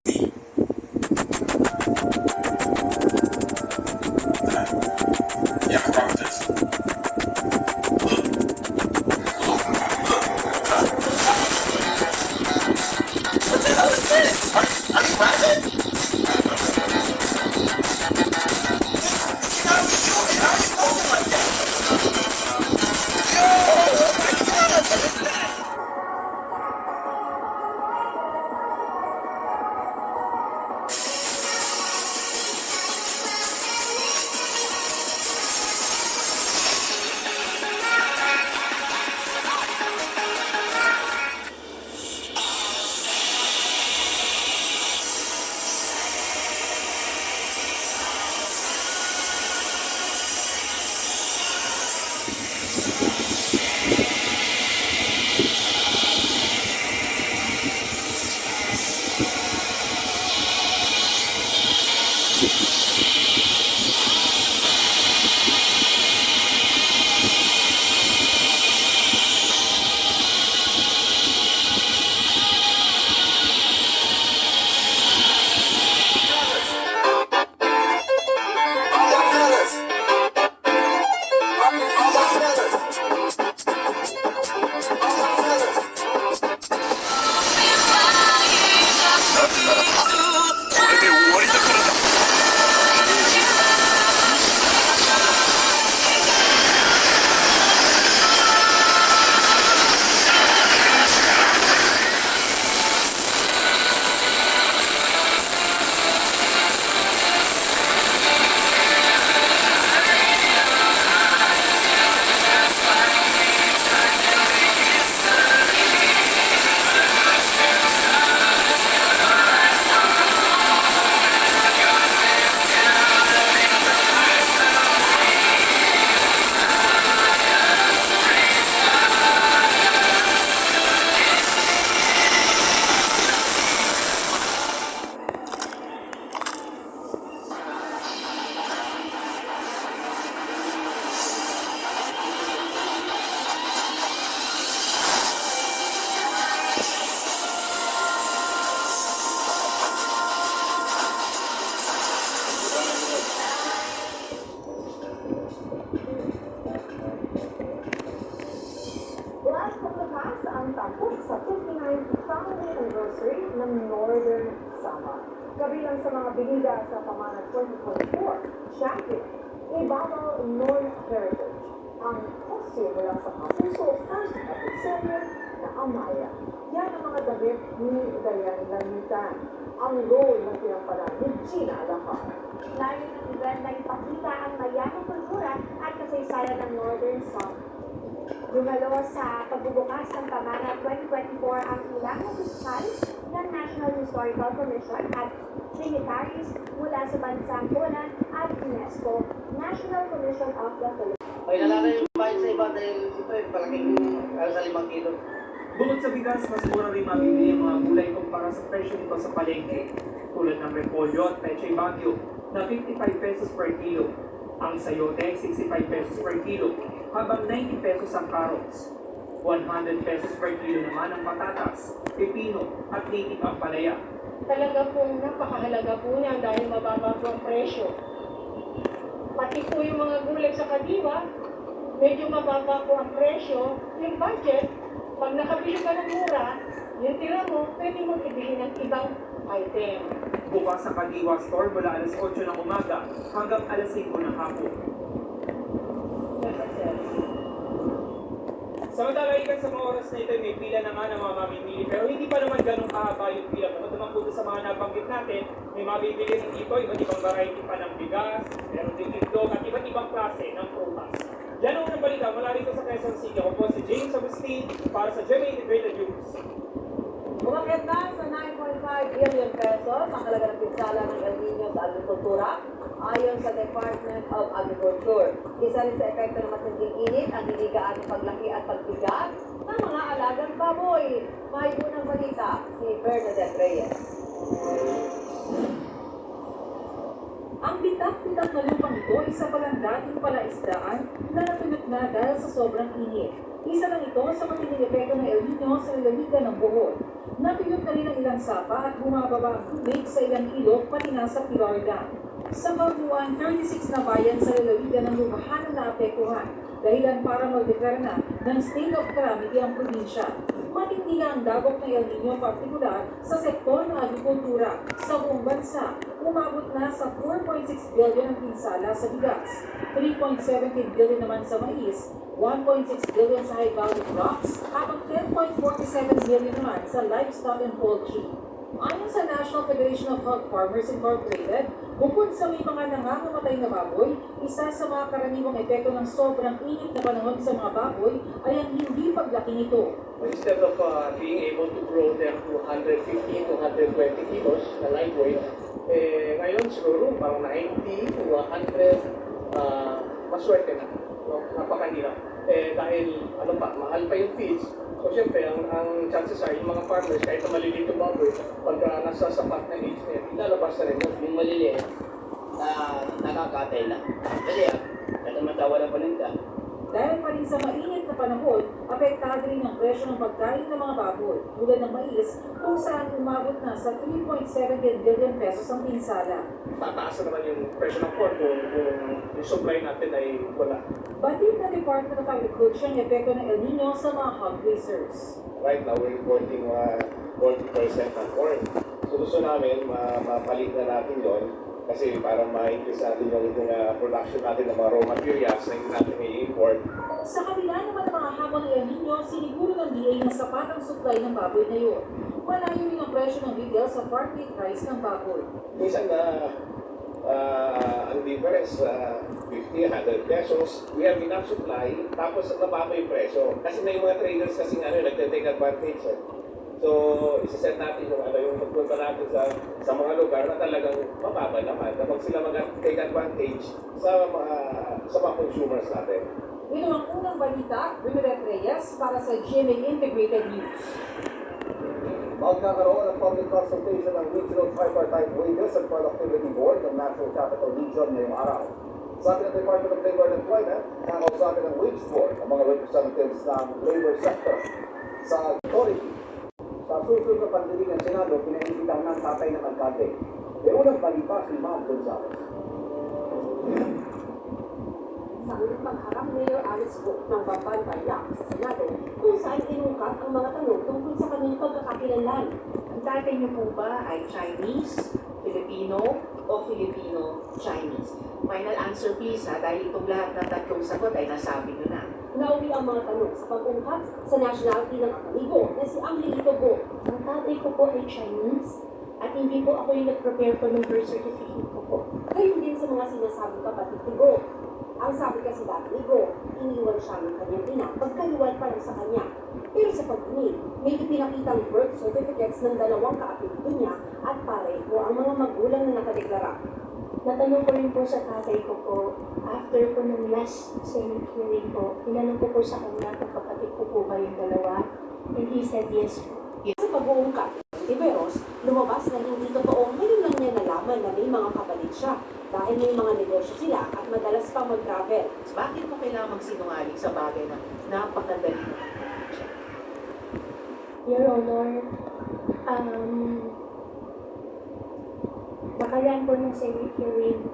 Yeah, I promise this. What the hell is this? Are you rapping? How are you doing? How are you moving like that? Yo, oh my god, what is that? Last paglakas ang tapos sa 59th family anniversary ng Northern Sama. Kabilang sa mga binida sa Pamana 2024 champion, Ibabao North Heritage. Ang costume mula sa Kapuso First Episode na Amaya. Yan ang mga damit ni Dayan Lamitan. Ang role na pinampalan ni Gina Alahar. Layo ng event na ipakita ang mayamang kultura at kasaysayan ng Northern Sama. Dumalo sa pagbubukas ng Pamana 2024 ang ilang opisyal ng National Historical Commission at dignitaries mula sa bansang Poland at UNESCO National Commission of the Philippines. Ay, nalala yung bayan sa iba dahil ito yung palaking sa 5 kilo. Bukod sa bigas, mas mura rin mabibili ang mga gulay kumpara sa presyo nito sa palengke. Tulad ng repolyo at pechay bagyo na 55 pesos per kilo. Ang sayote, 65 pesos per kilo, habang 90 pesos ang carrots. 100 pesos per kilo naman ang patatas, pepino at native ang palaya. Talaga pong napakahalaga po niya dahil mababa po ang presyo. Pati po yung mga gulay sa Kadiwa, medyo mababa po ang presyo. Yung budget, pag nakabili ka ng mura, yung tira mo, pwede mo ibili ng ibang item. Bukas sa Kadiwa Store mula alas 8 ng umaga hanggang alas 5 ng hapon. Samantala, ikan sa mga oras na ito, may pila na nga ng mga mamimili, pero hindi pa naman ganun kahaba yung pila. Bukod naman po sa mga nabanggit natin, may mabibili rin dito, iba't ibang variety pa ng bigas, meron din itlog at iba't ibang klase ng prutas. Yan ang unang balita mula rito sa Quezon City. Ako po si James Agustin para sa GMA Integrated News. Umakyat na sa 9.5 billion pesos ang halaga ng pinsala ng El Nino sa agrikultura ayon sa Department of Agriculture. Isa rin sa epekto ng matinding init ang hindi gaanong paglaki at pagbigat ng mga alagang baboy. May unang balita si Bernadette Reyes. Ang bitak-bitak na lupang ito ay isa palang dating palaisdaan na natulog na dahil sa sobrang init. Isa lang ito sa matinding epekto ng El Nino sa lalawigan ng Bohol. Natuyot na rin ang ilang sapa at bumababa ang tubig sa ilang ilog pati na sa Florida. Sa Kabuuan, 36 na bayan sa lalawigan ng lumahan na naapektuhan, dahilan para magdeklara na ng state of calamity ang probinsya. Matindi na ang dagok ng El Nino partikular sa sektor ng agrikultura sa buong bansa. Umabot na sa 4.6 billion ang pinsala sa bigas, 3.17 billion naman sa mais, 1.6 billion sa high-value crops, habang 10.47 billion naman sa livestock and poultry. Ayon sa National Federation of Hog Farmers Incorporated, bukod sa may mga nangangamatay na baboy, isa sa mga karaniwang epekto ng sobrang init na panahon sa mga baboy ay ang hindi paglaki nito. Instead of being able to grow them to 150 to 120 kilos na live weight, ngayon siguro parang 90 to 100, maswerte na. No? Napakahirap. Dahil ano pa, mahal pa yung feeds. So siyempre, ang chances ay yung mga farmers, kahit na maliliit yung baboy, pagka nasa sapat na age na ilalabas na rin. Yung maliliit, nakakatay na. Kasi kasi matawa ng paninda. Dahil pa rin sa mainit na panahon, apektado rin ang presyo ng pagkain ng mga baboy, tulad ng mais, kung saan umabot na sa 3.7 billion pesos ang pinsala. Tataas na naman yung presyo ng corn kung yung supply natin ay wala. Batid na Department of Agriculture ang epekto ng El Nino sa mga hog raisers. Right now, we're importing 40% ng corn. So gusto namin, mapalit na natin yon kasi para ma-increase natin yung production natin ng mga raw materials na hindi natin i-import. Sa kabila naman ng mga hamon ng El Nino, siniguro ng DA na sapat ang supply ng baboy na yun. Malayo rin ang presyo ng retail sa farm gate price ng baboy. Minsan ang difference, 50, 100 pesos, we have enough supply, tapos nababa yung presyo. Kasi may mga traders kasi nagte-take advantage. So, isa-set natin yung pagpunta natin sa mga lugar na talagang mababa naman. Kapag sila mag-take advantage sa mga consumers natin. Ito ang unang balita, Rivelet Reyes para sa GMA Integrated News. Magkakaroon ng public consultation ng Regional Tripartite Wages and Productivity Board ng National Capital Region ngayong araw. Sabi ng Department of Labor and Employment, nakakausapin ng Wage Board ang mga representatives ng labor sector sa authority. Sa susunod na pandinig ng Senado, pinaimbitahan ng tatay ng alkalde. May unang balita si Ma'am Gonzales. Sa unang pagharap Mayor Alice Go ng Bamban-Bayak sa Senado kung saan inungkat ang mga tanong tungkol sa kanyang pagkakakilanlan. Ang tatay niyo po ba ay Chinese, Filipino, o Filipino-Chinese? Final answer please dahil itong lahat ng tatlong sagot ay nasabi niyo na. Nauwi ang mga tanong sa pag-ungkat sa nationality ng amigo na si Angelito Go. Ang tatay ko po ay Chinese at hindi po ako yung nag-prepare po ng birth certificate ko po. Gayon din sa mga sinasabi kapatid ni Go. Ang sabi kasi dati ni Go, iniwan siya ng kanyang ina pagkaliwal pa lang sa kanya. Pero sa pag-uwi, may ipinakitang birth certificates ng dalawang kaapelyido niya at pareho ang mga magulang na nakadeklara. Natanong ko rin po sa tatay ko po, after po ng last Senate hearing po, tinanong ko po sa kanya kung kapatid ko po ba yung dalawa, and he said yes po. Sa pag-uungkat ng Tiberos, lumabas na hindi totoo ngayon lang niya nalaman na may mga kapatid siya dahil may mga negosyo sila at madalas pang mag-travel. Bakit mo kailangan magsinungaling sa bagay na napakadali na? Your Honor, nakaraan po ng Senate hearing,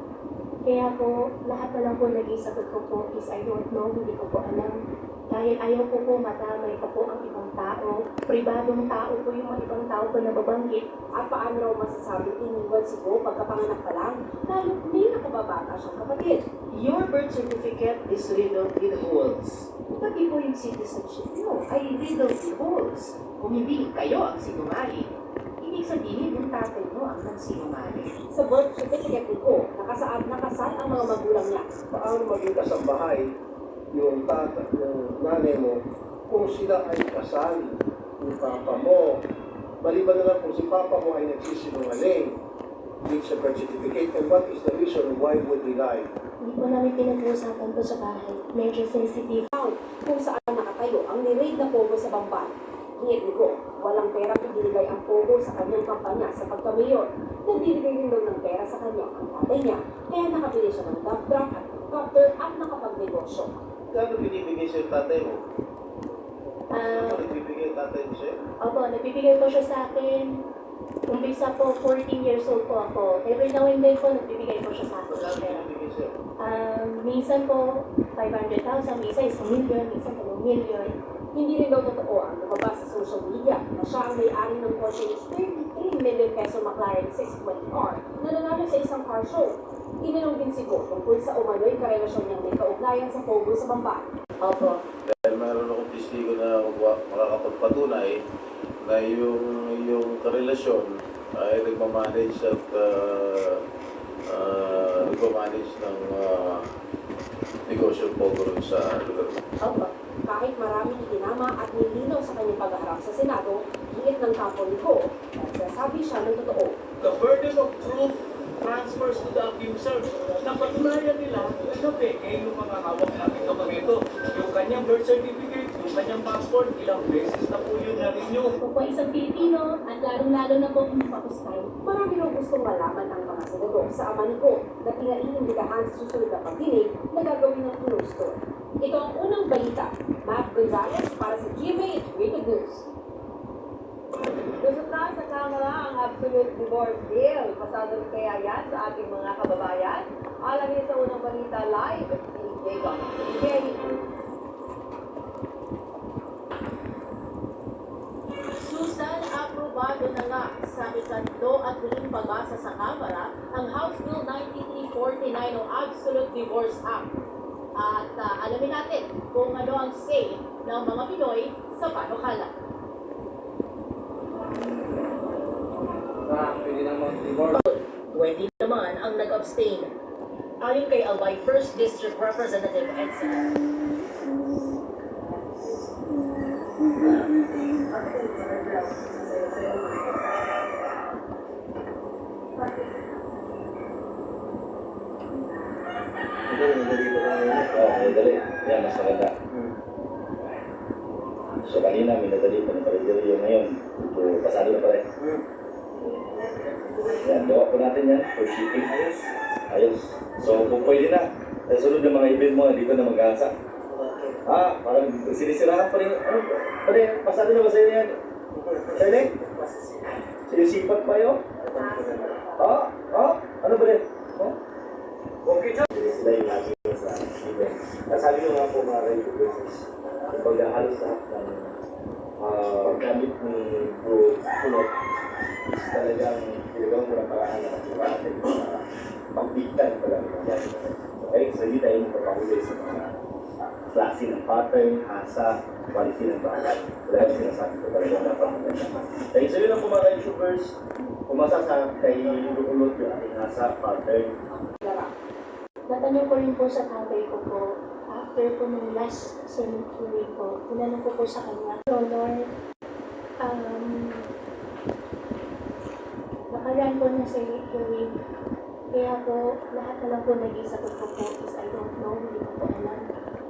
kaya po lahat na lang po naging sagot ko po is I don't know, hindi ko po alam. Dahil ayaw ko po madamay pa po ang ibang tao. Pribadong tao po yung mga ibang tao po na babanggit. At paano raw masasabi iniwan si Go pagkapanganak pa lang dahil may nakababata siyang kapatid. Your birth certificate is riddled with holes. Pati po yung citizenship nyo ay riddled with holes. Kung hindi kayo ang sinungaling, ibig sabihin yung tatay mo ang nagsinungaling. Sa birth certificate ni Go, nakasal ang mga magulang niya. Paano maging kasambahay yung nanay mo kung sila ay kasal ni papa mo? Maliban na lang kung si papa mo ay nagsisinungaling with sa birth certificate, and what is the reason why would he lie? Hindi po namin pinag-uusapan po sa bahay. Medyo sensitive. Kung saan nakatayo ang niraid na pogo sa Bamban. Hingit ni Go, walang pera pinibigay ang pogo sa kanyang kampanya sa pagka-mayor. Nagbibigay rin daw ng pera sa kanya ang tatay niya, kaya nakabili siya ng dump truck at helicopter at nakapagnegosyo. Kano binibigay sa tatay mo? Ah, Ano binibigay? yung tatay mo sa'yo? Opo, nagbibigay po siya sa akin. Umpisa po, 14 years old po ako. Every now and then po, nagbibigay po siya sa akin. Magkano Pero, binibigay sa'yo? minsan po, 500,000, minsan 1,000,000, minsan 2,000,000. Hindi rin daw totoo ang lumabas sa social media na siya ang may-ari ng Porsche 33 million peso McLaren 620R na nanalo sa isang car show. Tinanong din si Go tungkol sa umano'y karelasyon niyang may kaugnayan sa Pogo sa Bamba. Opo. Dahil mayroon akong testigo na makakapagpatunay na yung karelasyon ay nagmamanage at nagmamanage ng negosyo Pogo sa lugar. Opo. Kahit maraming itinama at nilinaw sa kanyang paghaharap sa Senado, giit ng kampo ni Go at sasabi siya ng totoo. The burden of proof transfers to the accuser. Napatunayan nila na peke yung mga hawak namin dokumento. Yung kanyang birth certificate, yung kanyang passport, ilang beses na po yun na-renew. Ako po isang Pilipino at lalong-lalo na po kung mapustay. Marami raw gustong malaman ang mga senador sa ama ni Go na pinaiimbitahan sa susunod na pagdinig na gagawin ng close door. Ito ang unang balita. Matt Gonzalez para sa GMA Integrated News. Lusot na sa Kamara ang absolute divorce bill. Pasado rin kaya yan sa ating mga kababayan? Alamin sa unang balita live ni Jacob. Jerry. Susan, aprobado na nga sa ikatlo at huling pagbasa sa Kamara ang House Bill 9349 o Absolute Divorce Act. At alamin natin kung ano ang say ng mga Pinoy sa panukala. Pwede na mag-divorce. 20 naman ang nag-abstain. Ayon kay Albay 1st District Representative Edson. Madali. Yan, mas maganda. So, kanina, minadali pa ng karinderyo. Ngayon, ito, pasado na pala. Yan, gawa po natin yan for shipping. Ayos. So, kung pwede na, sa sunod ng mga event mo, dito na mag-aasa. Parang sinisirahan pa rin. Pwede, pasado na ba sa'yo yan? Sa'yo? Sinisipat pa yun? Ano ba rin? Okay na. Sila yung lagi sa event. Sabi ko nga po mga regulars, kapag halos lahat ng gamit ni Bro Kulot, talagang ginagawa ko ng paraan na natin pagbigtan pala ng mga gamit. Okay? So hindi tayo magpapahuli sa mga klase ng pattern, hasa, quality ng bagay. Dahil sinasabi ko talaga dapat maganda. Okay, so yun ang po mga YouTubers, umasa sa kay Bro Kulot yung ating hasa, pattern. Natanong ko rin po sa tatay ko po, after po ng last Senate hearing po, tinanong ko po sa kanya, Lord, nakaraan po na Senate hearing, kaya po lahat na lang po nag-isagot ko po is I don't know, hindi ko po alam.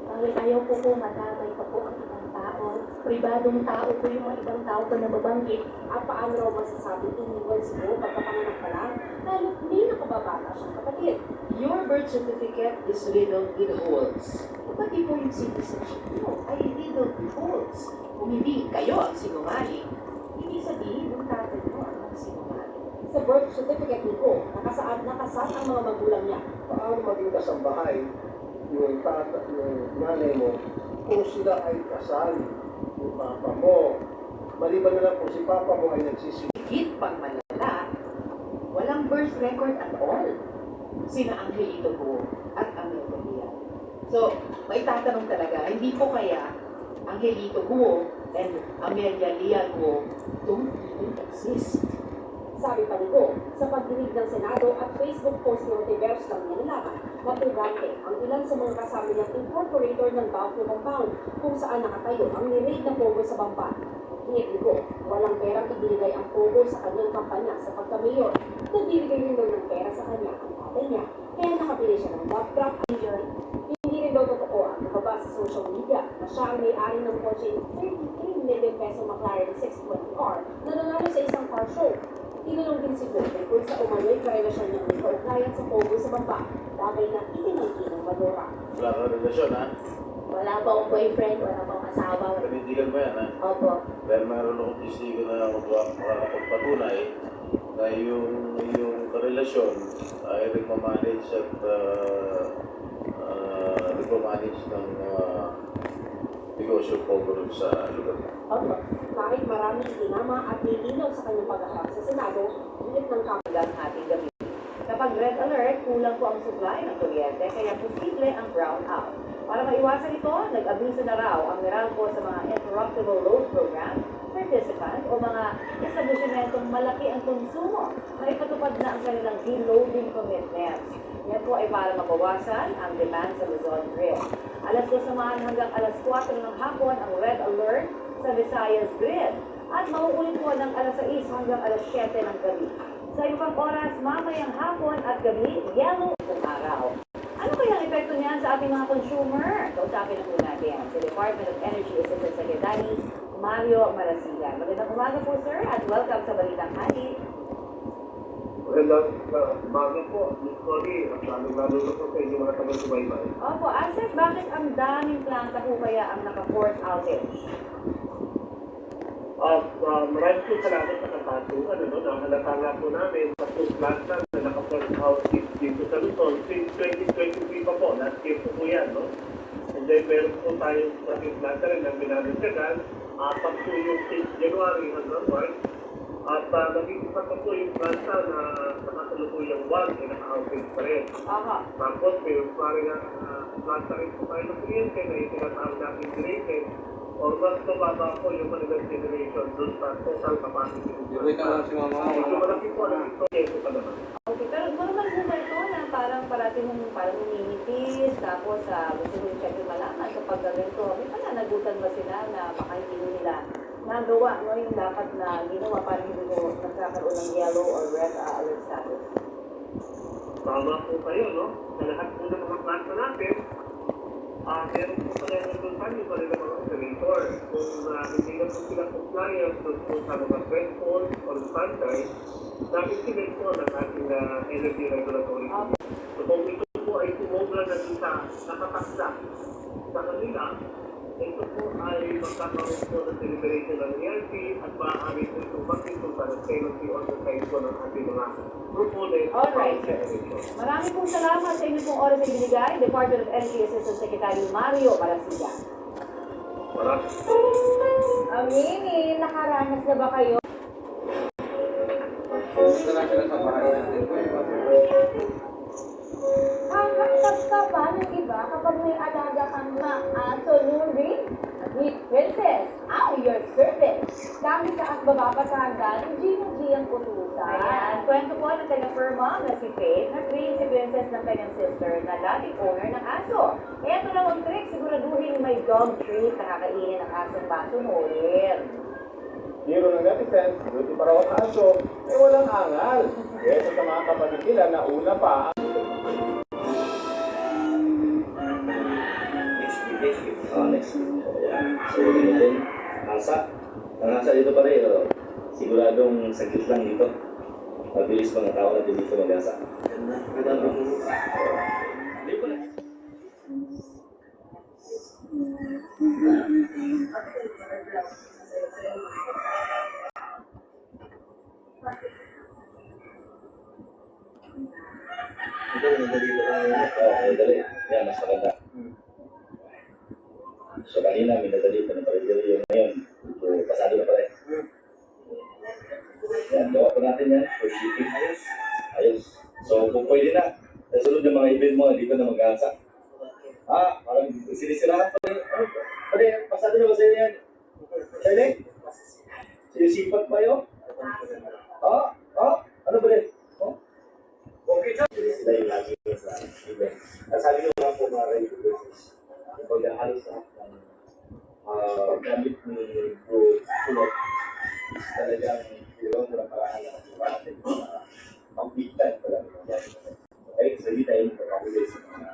Dahil ayaw po po madamay pa po ang ibang tao. Pribadong tao po yung mga ibang tao po na mabanggit. At paano raw masasabing iniwan si Go pagkapanganak pa lang dahil may nakababata siyang kapatid. Your birth certificate is riddled with holes. Pati po yung citizenship nyo ay riddled with holes. Kung hindi kayo ang sinungaling, hindi sabihin ng tatay mo ang sinungaling. Sa birth certificate ni Go, nakasaan ang mga magulang niya. Paano maging kasambahay yung nanay mo kung sila ay kasal yung papa mo? Maliban na lang kung si papa mo ay nagsisi. Higit pang malala, walang birth record at all. Sina Angelito Go at Amelia Lial. So, may tatanong talaga, hindi po kaya Angelito Go and Amelia Lial Go don't even exist. Sabi pa ni Go, sa pagdinig ng Senado at Facebook post ni Ontiveros lang niya nalaman, napugante ang ilan sa mga kasama niyang incorporator ng Bauco Compound kung saan nakatayo ang niraid na Pogo sa Bamba. Hingit ni Go, walang perang ibinigay ang Pogo sa kanyang kampanya sa pagka-mayor. Nagbibigay rin daw ng pera sa kanya ang tatay niya, kaya nakabili siya ng love truck. Hindi rin daw totoo ang lumabas sa social media na siya ang may-ari ng Porsche 33 million peso McLaren 620R na nanalo sa isang car show. Tinanong din si Go kung sa umano'y karelasyon niyang may kaugnayan sa Pogo sa Bamba, bagay na itinanggi ng Madura. Wala ka relasyon, ha? Wala pa akong boyfriend, wala pa akong asawa. Panindigan mo yan, ha? Opo. Dahil meron akong testigo na makakapagpatunay na yung relasyon ay nagmamanage at nagmamanage ng negosyo pogrom sa lugar. Opo. Kahit maraming tinama at nilinaw sa kanyang paghaharap sa Senado, ulit ng hanggang ating gabi. Kapag red alert, kulang po ang supply ng kuryente, kaya posible ang brownout. Para maiwasan ito, nag-abiso na raw ang Meralco sa mga interruptible load program participant o mga establishmentong malaki ang konsumo na ipatupad na ang kanilang deloading commitments. Yan po ay para mabawasan ang demand sa Luzon Grid. Alas 2 naman hanggang alas 4 ng hapon ang red alert sa Visayas Grid at mauulit po ng alas 6 hanggang alas 7 ng gabi. Sa ibang oras, mamayang hapon at gabi, yellow ng araw. Ano kaya ang epekto niyan sa ating mga consumer? Kausapin na po natin si Department of Energy Assistant Secretary Mario Marasigan. Magandang umaga po, sir, at welcome sa Balitang Hali. Magandang umaga po, Ms. Connie, at lalo na po sa inyo mga taga-subaybay. Opo, Asep, bakit ang daming planta po kaya ang naka-force outage? Maraming po salamat sa katanungan. Nahalata nga po namin sa two planta na naka-force outage dito sa Luzon since 2023 pa po. Last year po yan, no? And then meron po tayong traffic planta rin na binanagdagan. Apat po yung since January hanggang March. At naging isa pa po yung planta na nakasalukuyang wag ay naka-outage pa rin. Tapos may parang planta rin po tayo ng kliyente na itinatawag natin generated or mas tumaba po yung kanilang generation doon sa total capacity. Wait lang si Mama. So malaki po ang ito pa naman. Okay, pero normal po ba ito na parang parati mong parang uminipis, tapos gusto mo yung check yung malaman kapag ganito, may pananagutan ba sila na baka hindi nila nagawa, no, yung dapat na ginawa para hindi mo nagkakaroon ng yellow or red alert status? Tama po kayo, no? Sa lahat po ng mga planta natin, meron po pala yung resultan yung kanilang mga operator. Kung hindi na po sila compliant doon po sa mga threshold or standard, nakikinig po ng ating energy regulatory. So kung ito po ay tumobra na din sa nakatakda sa kanila, ito po ay magkakaroon po ng deliberation ng ERP at maaari po itong magtitulpa ng penalty on the side po ng ating mga proponent. Alright, sir. Marami pong salamat sa inyo pong oras na binigay. Department of Energy Assistant Secretary Mario Marasigan. Aminin, nakaranas na ba kayo? Ang pa ng iba kapag may alaga kang maaso, luring, meet princess, I'm your servant. Dami sa asbabapatagan, G ang putusa. Ayan, kwento po ng taga-firma na si Faith na 3 si princess ng kanyang sister na dating owner ng aso. Eto lang ang trick, siguraduhin may dog treat na kakainin ng asong baso molir. Hero ng netizens, buti pa raw ang aso, walang angal. Kesa sa mga kapatid nila na una pa Next week. Ayan. So, din. Asa. Ang asa dito pa rin, siguradong saglit lang dito. Mabilis mga tao natin dito mag-asa. Hindi ko na. Madali. Yan, mas maganda. So kanina, minadali pa ng paligari yung ngayon. So, pasado na pala. Yan, gawa po natin yan for shipping. Ayos. So, kung pwede na, sa sunod ng mga event mo, dito na mag-aasa. Parang sinisirahan pa rin. Pwede, pasado na ba sa'yo yan? Pwede? Sinisipat pa yun? Ano ba rin? Okay, sila yung lagi sa event. Sabi nyo nga po mga regulars, kapag halos lahat ng gamit ni Bro Kulot, talagang ilang mo na paraan na ating pang-big-time pala. Okay, so hindi tayo magkakakulit sa mga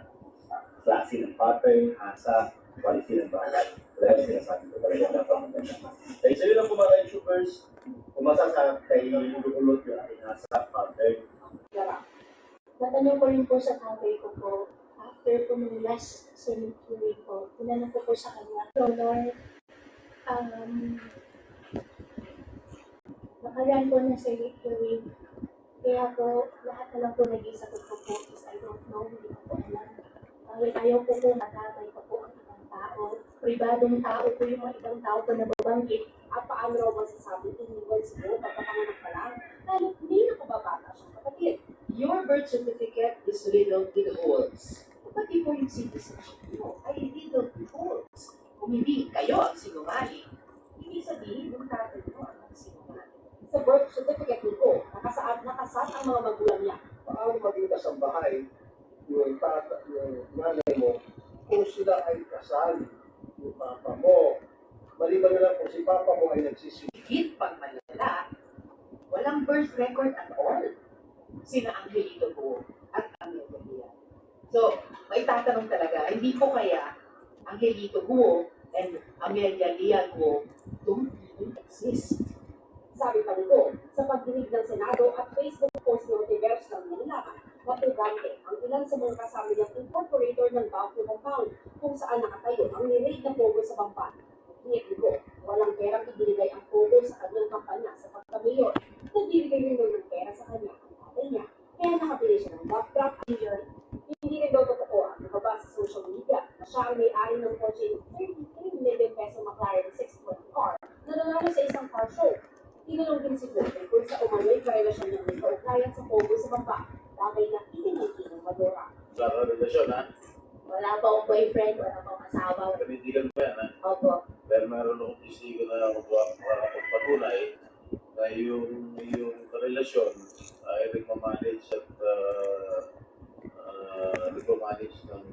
klase ng pattern, asa, quality ng bagay. Talagang sinasabi ko talaga na pang-maganda. Okay, so yun lang po mga YouTubers, umasa sa kay Bro Kulot yung ating asa, pattern. Natanong ko rin po sa tatay ko po, after after po nung last Senate hearing po, tinanong ko po sa kanya, so Lord, nakaraan po ng Senate hearing, kaya po lahat na lang po naging sagot ko po is I don't know, hindi ko po alam. Kahit ayaw po po matamay pa po ang ibang tao, pribadong tao po yung mga ibang tao po na babanggit. At paano raw masasabi iniwan siguro pagkapanganak pa lang? Lalo hindi nakababata siyang kapatid. Your birth certificate is riddled with holes. Pati po yung citizenship nyo ay riddled with holes. Kung hindi kayo ang sinungaling, hindi sabihin yung tatay mo ang sinungaling. Sa birth certificate nito, nakasaan ang mga magulang niya. Paano maging kasambahay yung nanay mo kung sila ay kasal, yung papa mo. Maliban na lang kung si papa mo ay nagsisimula. Higit pang malala, walang birth record at all. Sina Angelito po at Amelia Lian. So, may tatanong talaga, hindi po kaya Angelito Guo and Amelia Lian Guo don't even exist. Sabi pa nito, sa pagdinig ng Senado at Facebook post ng Tiberos ng Manila, matugante ang ilan sa mga kasama niyang incorporator ng Bauco Compound kung saan nakatayo ang niraid na pogo sa Bamban. Hingit nito, walang perang ibinigay ang pogo sa kanyang kampanya sa pagkamayor. Nagbibigay rin ng pera sa kanya ang tatay niya, kaya nakabili siya ng backdrop million. Hindi rin daw totoo ang nakabasa sa social media na siya ang may-ari ng kotse ng 33 million peso McLaren 620 car na nanalo sa isang car show. Tinanong din si Goldberg kung sa umano'y karelasyon niyang may kaugnayan sa pogo sa Bamba, bagay na itinangki ng Madura. Sa relasyon, ha? Wala pa akong boyfriend, wala pa akong asawa. Kanitigan pa yan, ha? Opo. Pero meron akong testigo na makapagpatunay na yung relasyon ay nagmamanage at nagmamanage ng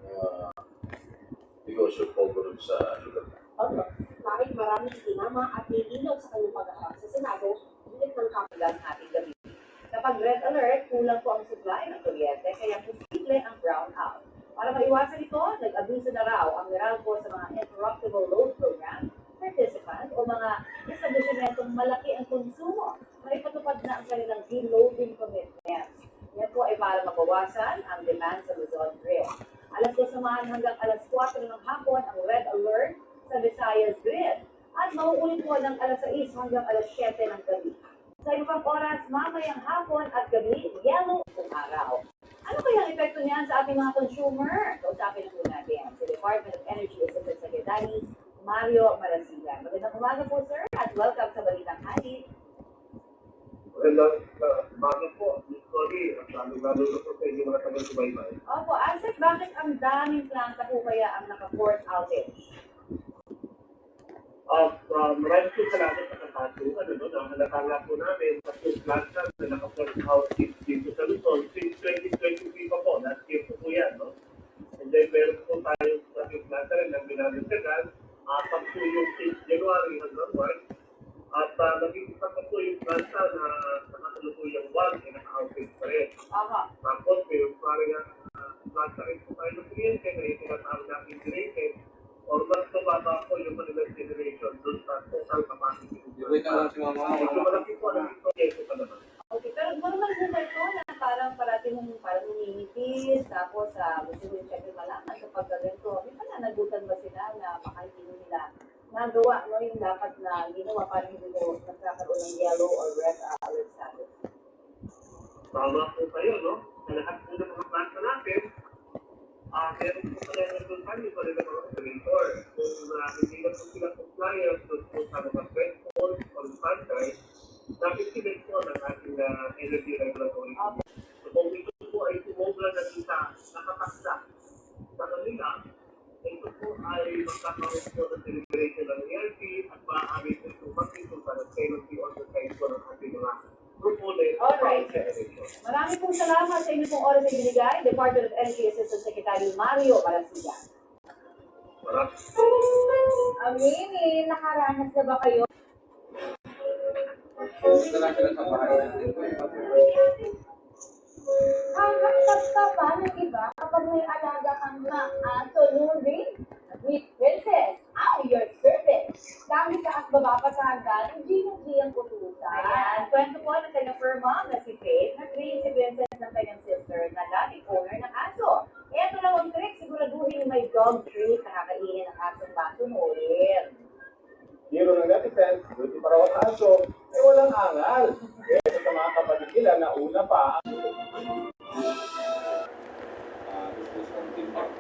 negosyo pogo sa lugar. Opo, kahit maraming itinama at nilinaw sa kanyang pag-aarap sa Senado, hilit ng Kapilang ating gabi. Kapag red alert, kulang po ang supply ng kuryente, kaya posible ang brownout. Para maiwasan ito, nag-abiso na raw ang Meralco sa mga interruptible load program participants o mga establishmentong malaki ang konsumo na ipatupad na ang kanilang deloading commitments. Yan po ay para mabawasan ang demand sa Luzon Grid. Alas 2 naman hanggang alas 4 ng hapon ang red alert sa Visayas Grid at mauulit po ng alas 6 hanggang alas 7 ng gabi. Sa iba pang oras, mamayang hapon at gabi, yellow kung araw. Ano kaya ang epekto niyan sa ating mga consumer? Kausapin na po natin si Department of Energy Assistant Secretary Mario Marasigan. Magandang umaga po, sir, at welcome sa Balitang Hali. Magandang umaga po. Sorry, at lalo na po sa inyo mga taga-subaybay. Opo, Asek, bakit ang daming planta po kaya ang naka-force outage? Maraming po salamat sa katatuan. Nahalata nga po namin sa yung planta na naka-force outage dito sa Luzon since 2023 pa po. Last year po yan, no? And then meron po tayong sa yung planta rin na binabintagan up to yung 6 January hanggang March. At naging isa pa po yung planta na nakasalukuyang wag na naka-outage pa rin. Tapos may parang planta rin po tayo ng kliyente na yung tinatawag natin generated or mas mababa po yung Manilang generation doon sa total capacity. Medyo malaki po ang proyekto pa naman. Okay, pero normal po ba ito na parang huminipis, tapos gusto nyo siyempre malaman kapag ganito, may pananagutan ba sila na baka hindi nila nagawa, no, yung dapat na ginawa para hindi mo nagkakaroon ng yellow or red alert status? Tama po kayo, no? Sa lahat po ng mga planta natin, meron po pala ng company pa rin ng mga operator. Kung hindi na po sila compliant doon po sa mga thresholds or standards, dapat sila po ng ating energy regulatory. So kung ito po ay tumobra na isa nakataksa sa kanila, ito po ay magkakaroon po ng deliberation ng ERP at maaari po ito mag-ito para penalty on the side po ng ating mga proponent. Alright, sir. Marami pong salamat sa inyo pong oras na ibinigay, Department of Energy Assistant Secretary Mario Marasigan. Aminin, nakaranas na ba kayo? Ang kapag ng iba kapag may alaga kang aso, Nuri, with Princess, your service. Gamit ka at baba pa sa hagdan, hindi mo siyang putusan. Ayan, kwento po ng kanyang fur mom na si Faith, na 3 si Princess ng kanyang sister na dating owner ng aso. Kaya ito lang ang trick, siguro may dog treat na kakainin ng asong masunurin. Hero ng netizens, buti pa raw ang aso, walang angal. Kaya sa mga kapatid nila na una pa ang gusto ng timbang.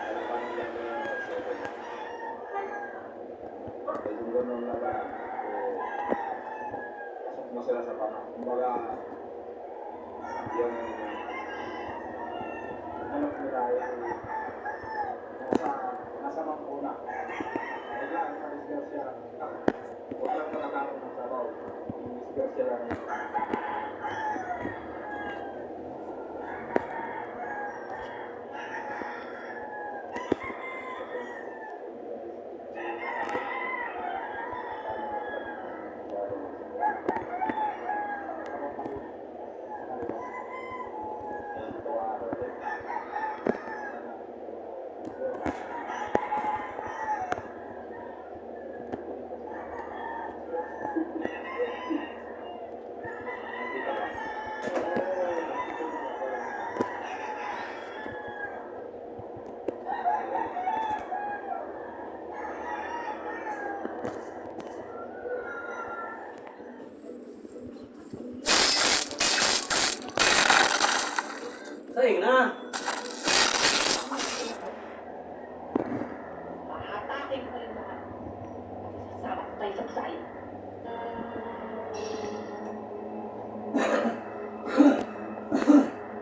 Ano pa nang yan yung ganun na ba? Pasok mo sila sa pama. Kumbaga, yung anak nila yung nasa mangkuna. Kaya ang disgrasya lang. Huwag lang nakakapon ng sabaw. Yung disgrasya lang. Sayang na. Hatakin ko rin naman. Sarap tayo sa sayo.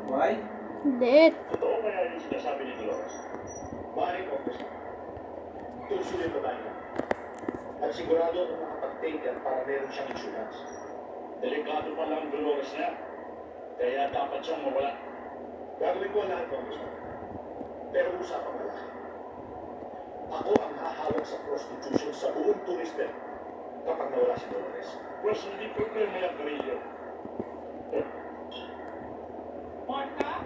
Why? Lit. Totoo kaya yung sinasabi ni Dolores? Maaaring po gusto. Tusulin mo tayo. At sigurado kung makapag-take yan para meron siyang insurance. Delikado pa lang Dolores niya. Kaya dapat siyang mawala. Gagawin ko ang lahat ng gusto. Pero usapang malaki. Ako ang hahawak sa prostitution sa buong turiste kapag nawala si Dolores. Pues hindi problema yung Garillo. Marta?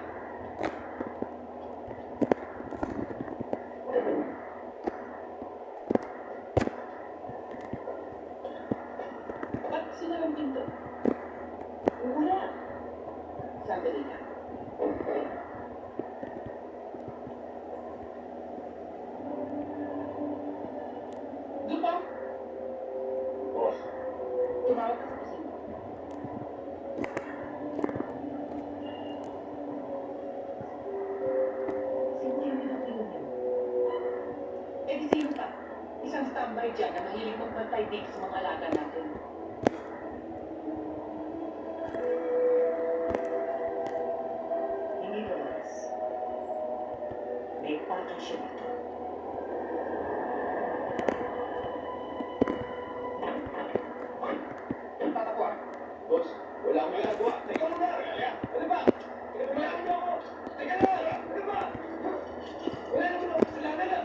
Ba't sinalang pinto? Wala. Sandali na. Doon ba? Boss, Tumawag ka sa kusina. Sino yung pinatulong niyo? Eh, di sino ka? Isang standby dyan na mahilig magbantay dito sa mga alaga natin. Hindi Dolores. May partnership ito. tatakwa. Boss, wala akong ginagawa. Teka mo na! Ano ba? Pinagmayaan mo ako! Teka na! Ano ba? Wala naman ako kasalanan na!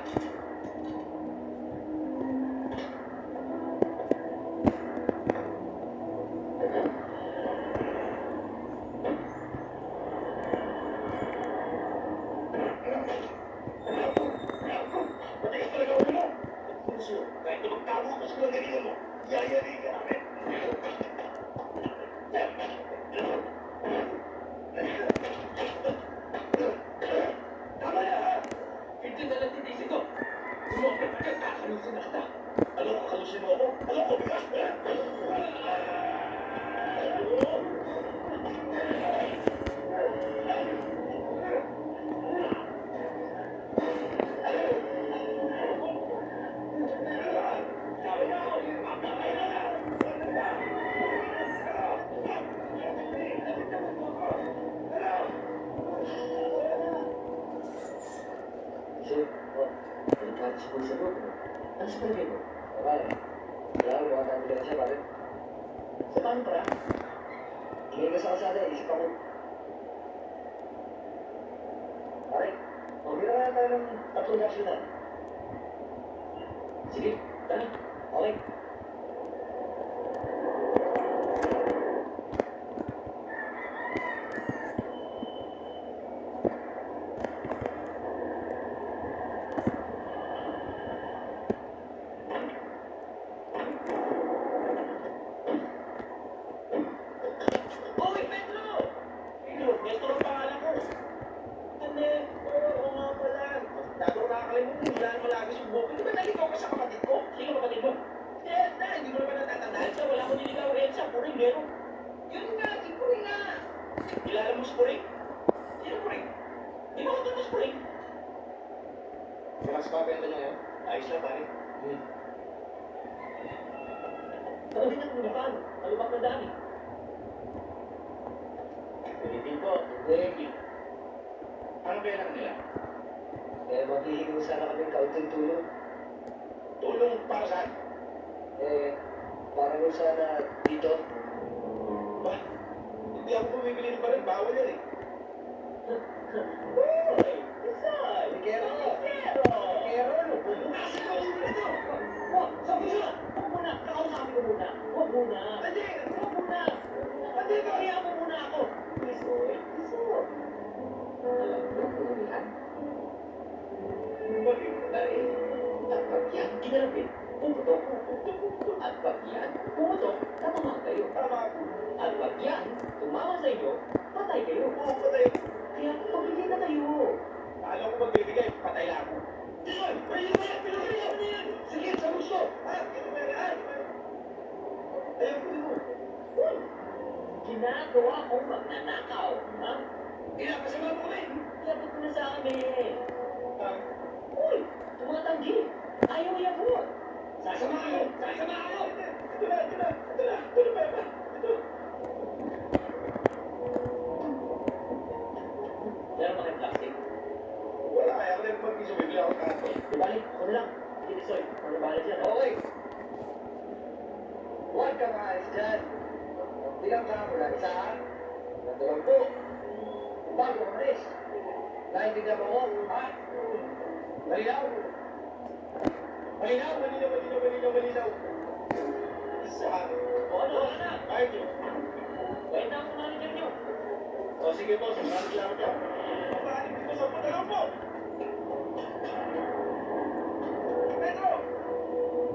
Matigas talaga ulo mo! Puso, kahit na magtago ka sa mga ganito mo, yayari ka namin! Tama na ha! Hindi na lang titis ito! Lumapit ka, kakalusin na kita! Ano kakalusin mo ako? Ano ko bigas? Ano sa palagay mo? Pare, wala ko mga tayo ka siya, pare. Sa paano, pare? Tingin ka sa kasada, isip ako. Pare, magbira kaya tayo ng 3 box na. Sige, tara. Okay. Hoy, Pedro! Pedro, Nestor ang pangalan ko. Hindi. Puring? Sino Puring? Di ba ako tutos Puring? Mas mabenta niya ngayon? Ayos lang, pare. Ano din ang lumakan? Malubak na dami. Pilitin ko, hindi. Ano kailangan nila? Maghihingi sana kami kaunting tulong. Tulong para saan? Para rin sana dito. Ba? Hindi ako bumibili ng baril. Bawal yan eh. Uy! Isay! Kero! Ano? Bumukas ka ulit ito! Wag! Sabi siya! Huwag muna! Kakausapin ko muna! Huwag muna! Hindi! Huwag muna! Hindi! Kaya mo muna ako! Please, boy! Please, boy! Alam mo, pulubihan? Bakit? Baril. At pag yan, kinalapit. Pumutok. At pag yan, pumutok, tatamaan kayo. Tama ako. At pag yan, tumama sa inyo, patay kayo. Oo, patay. Kaya pagbigay na kayo. Alam ko magbibigay. Patay na ako. Ay! Pwede ba yan? Pinagay mo na yan! Sige, sa gusto! Ayaw ko din mo. Uy! Ginagawa kong magnanakaw, ha? Pinapasama mo kami. Sabi ko na sa akin eh. Ah, Uy! Tumatanggi! Ayaw i-abot! Sasama ako! Sasama ako! Ito na! Ito na! Ito! Meron ba kayo plastic? Wala kaya ako na mag-iso. Bibili ako kato. Di balik, ako na lang. Hindi Soy. Ano ba dyan, ha? Okay. Huwag kang aalis dyan. Bilang ka mula isa, natulang po. Bago ang alis. Naintindihan mo ko, ha? Malinaw? Malinaw! Isa. O ano, na? Kahit yun. Wait na ako manager nyo. O sige boss, maraming salamat ka. Maraming dito sa pagkakaroon po!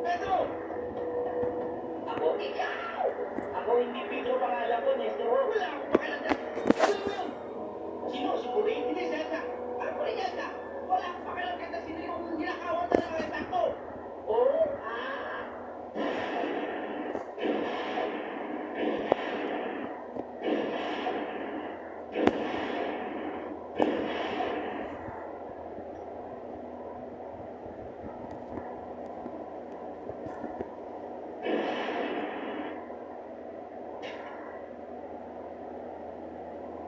Pedro! Ako, ikaw! Ako hindi Pedro pangalan ko, Nestor. Wala akong pakialam dyan! Ano mo yun? Sino? Si Puring? Hindi, Zelda! Ano po rin Zelda? Wala akong pakialam kahit sino yung ginakawan na ng retakto! Oo?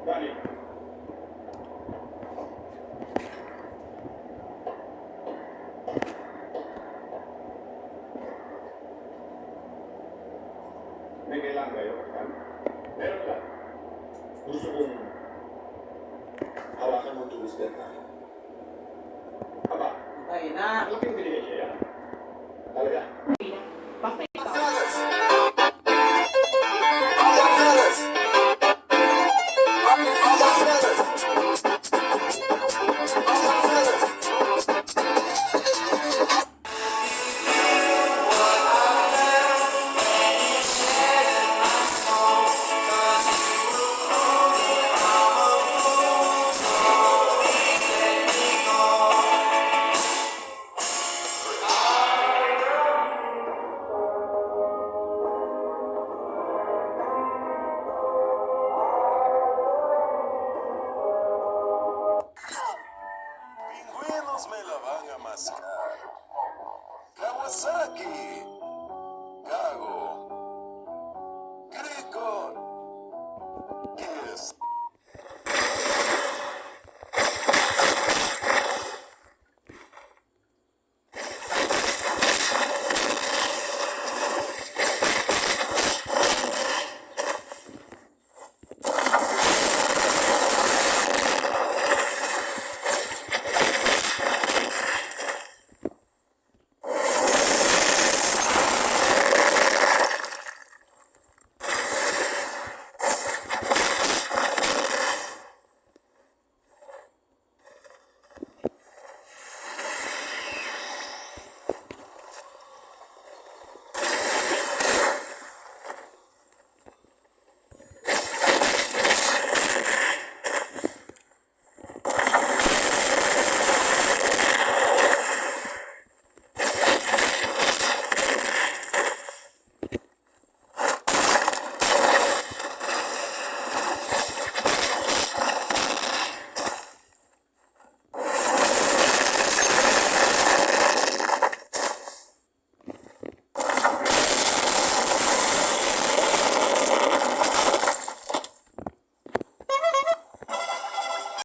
Dali. May kailangan kayo? Meron lang. Gusto kong hawakan mo tulis na tayo. Aba, Ay na! malaking binigay siya yan. Talaga. Basta ikaw. Pingüinos may lavanga mascar. Kawasaki